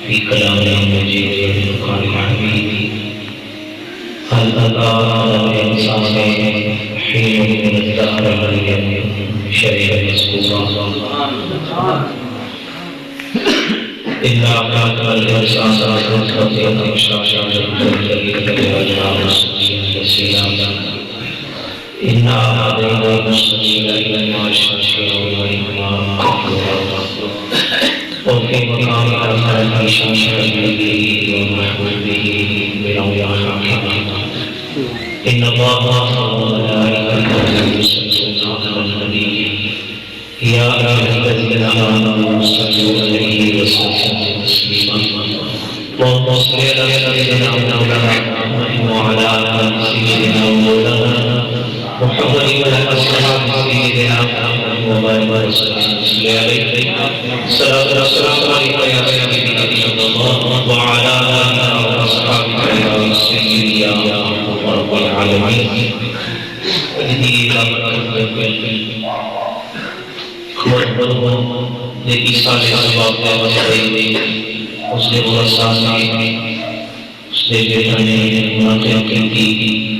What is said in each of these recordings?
في كلام المجيد والفرقان الحميد هل أتى على الإنسان حين من الدهر لم يكن شيئا مذكورا إلا كان الإنسان خطيئة شاشة الذي أجعل السلام إنا هديناه السبيل إما شاكرا وإما كفورا وفي مقام آخر شاكرا به ومحبوبه بروض حكيم إن الله وملائكته يصلون على النبي يا أيها الذين آمنوا صلوا عليه وسلموا تسليما اللهم صل على سيدنا محمد وعلى آل سيدنا مولانا محمد وعلى أصحاب سيدنا محمد وبارك وسلم عليه صلاة والسلام عليك يا سيدي صلى الله وعلى آله وأصحابه يا سيدي يا رب العالمين إني لا نیکی سالے سباب کا وسائل اس نے بہت ساتھ اس نے بیٹھانے مناقب کی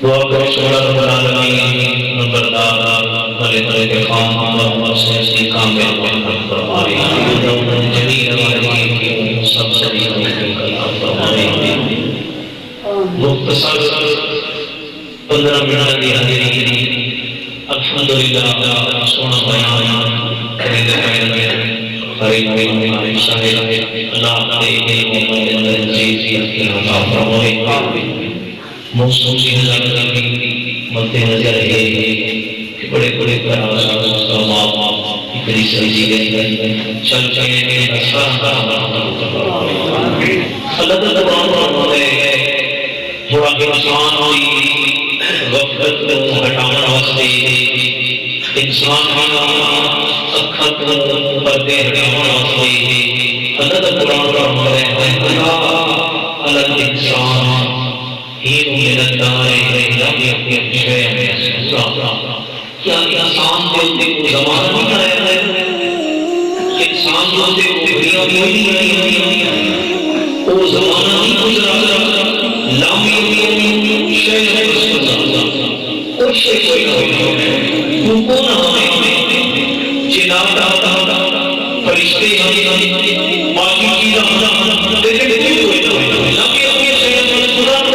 دعا کرو سوڑا رب العالمین نمبردار بھلے بھلے کے خام اور سے اسی کام میں محمد فرمائے جمیل والے سب سبھی کلام فرمائے مختصر 15 منٹ کی حاضری الحمدللہ سونا بیان کرنے پہلے قریب ہمارے شاہد اللہ دے محمد العزیز کی عطا فرمائے موسم کی نظر مد نظر ہے کہ بڑے بڑے پراز مستمام اتنی سجی گئی چل چلے اثر اللہ تبارک و تعالی تھوڑا انسان ہوئی غفلت کو ہٹانا واسطے انسان اکھت پردے ہٹانا واسطے اللہ قرآن فرماتا ہے الگ انسان ہی من الدار لم يكن شيئا مذكورا کیا انسان کے اندر کوئی زمانہ نہیں آیا ہے انسان کے اندر کوئی گھڑی نہیں آئی وہ زمانہ نہیں گزرا لم يكن شيئا مذكورا کوئی شيء نہیں وہ کون ہے جناب فرشتے ہیں باقی چیزاں لیکن کوئی لم يكن شيئا مذكورا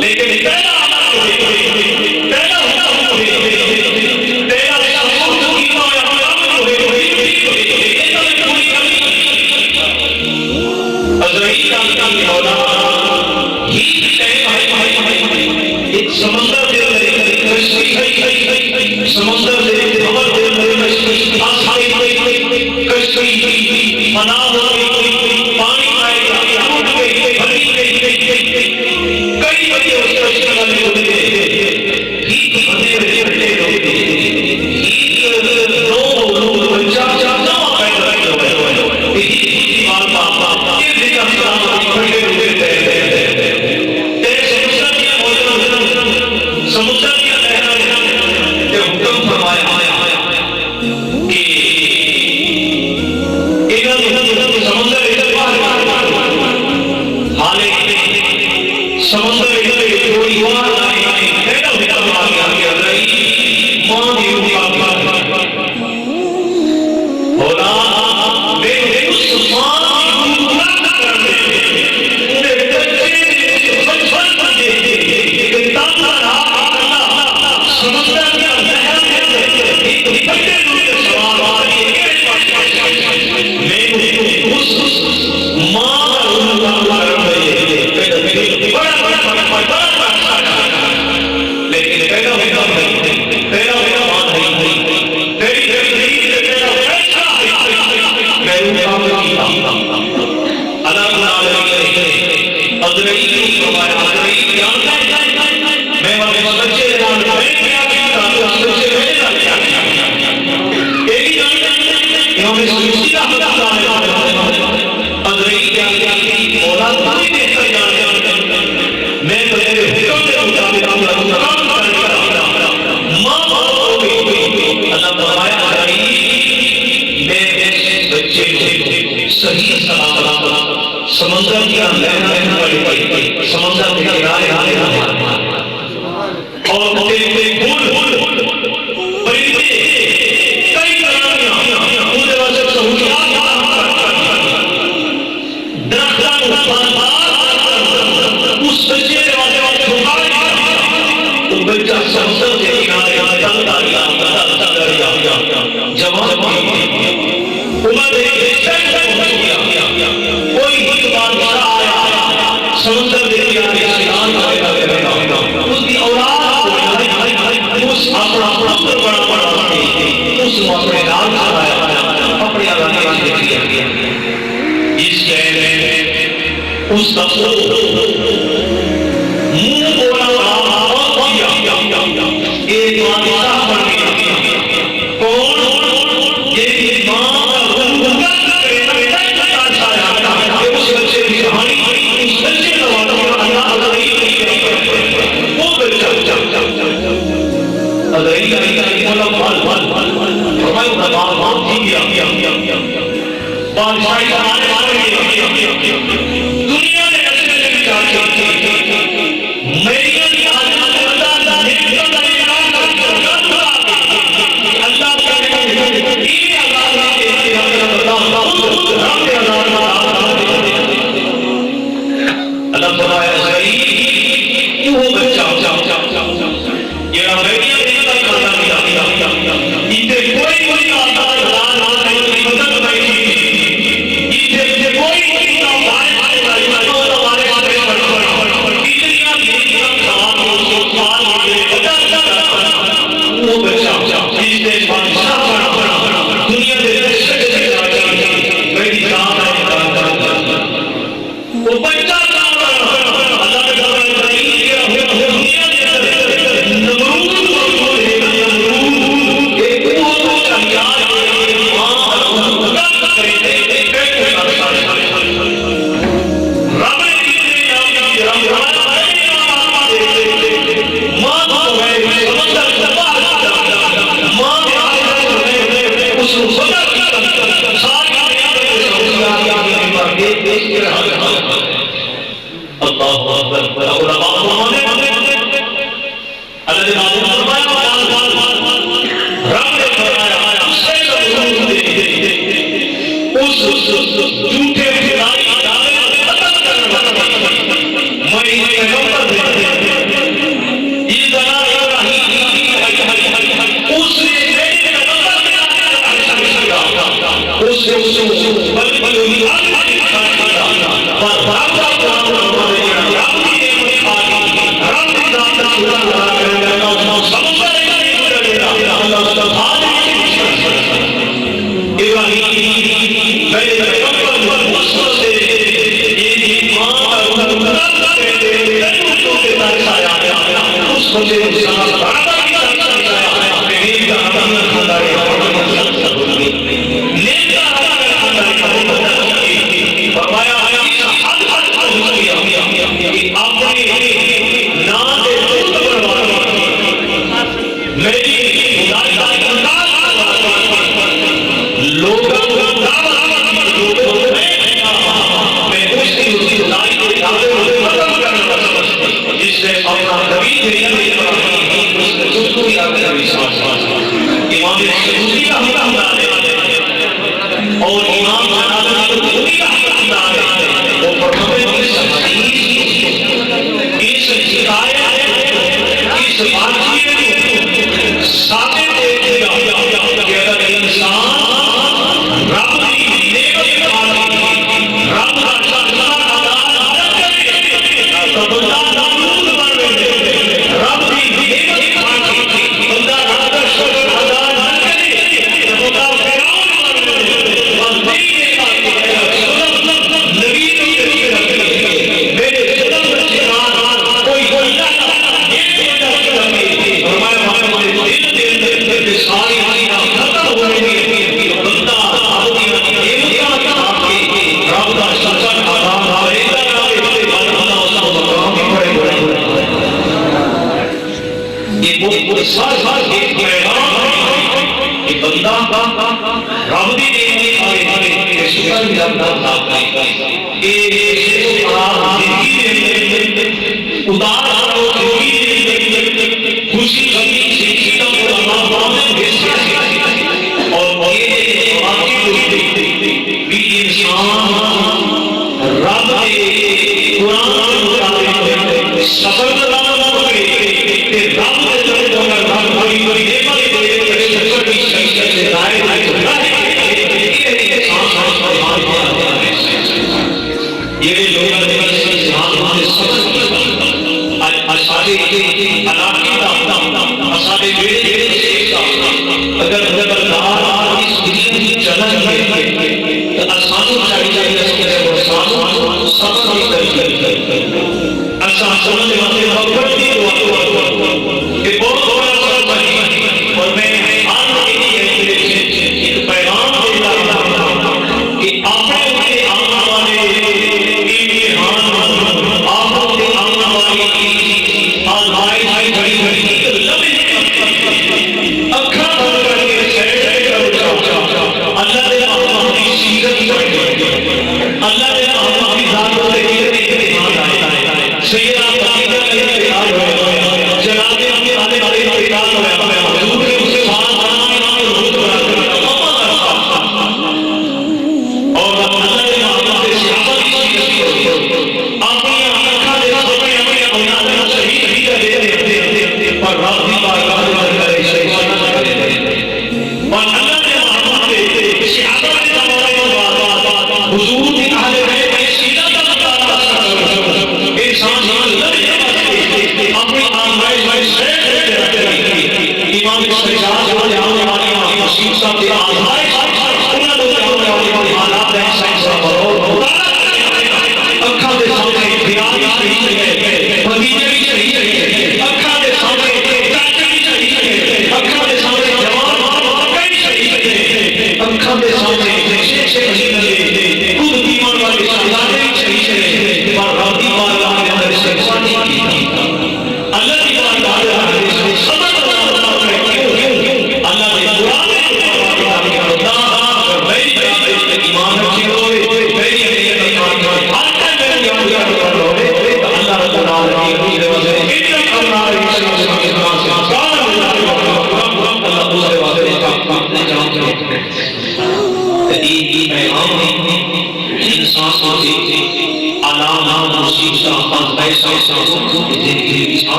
لیکن ایک سمندر دے کشتی سمندر دے بھور دے کشتی کشتی فنا ہو گئی پانی آئے گا ٹوٹ گئی بھری گئی کئی بڑے اس کشتی والے ہوتے گیت بنے رہے بڑے ہوتے گیت لو بچہ جمع پیدا ہوئے سمندر کیا کہنا ہے کہ حکم فرمایا کہ سمندر ادھر سمندر ادھر کوئی وہاں سمندر کیا سمندر کے کنارے اور پرندے کئی اس بچے بچہ سمندر کے کنارے جوان سمندر دے دیا اس کی اولاد اس اپنا پتر بڑا اس کو اپنے نام کھایا اپنے آدھانے کی دیا اس کہنے اس کا منہ بولا ایک بادشاہ بن گیا کون یہ ماں اس بچے کی کہانی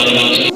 Allah